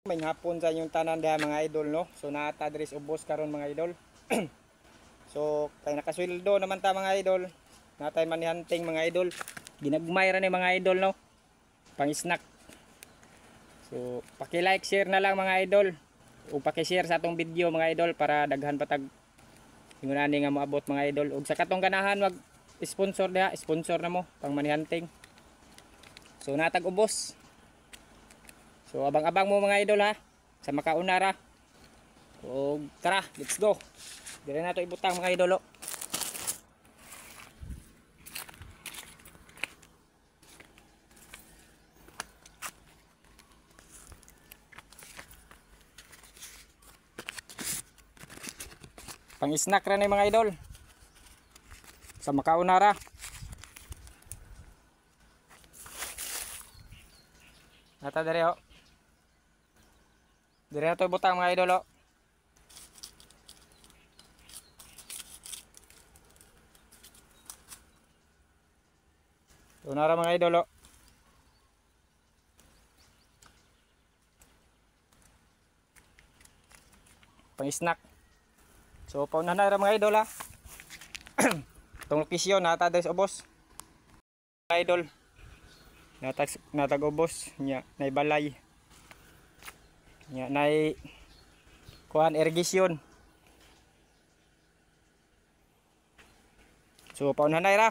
May hapon sa inyong tanan diha mga idol no. So naata diri sa ubos karon mga idol. So kay nakasweldo naman ta mga idol. Natay manihunting mga idol. Ginagmay ra ni mga idol no. Pang snack. So paki-like share na lang mga idol. O paki-share sa atong video mga idol para daghan patag ingon ani nga moabot mga idol. Ug sa katong ganahan wag sponsor diha, sponsor na mo pang manihunting. So natag ubos. So abang-abang mo mga idol ha sa makauna ra. O tara, let's go. Dire na to ibutang mga idol. Pang snack ra ni mga idol. Sa makauna ra. Nata dire ho. Dire na to ibutang mga idol. Ito na ra mga idol. Pang snack. So paunahan na ra mga idol ha. Itong lokasyon nata dres ubos. Mga idol. Natag ubos nya nay balay. Nya nay kuan irrigation. So paunahan na ra.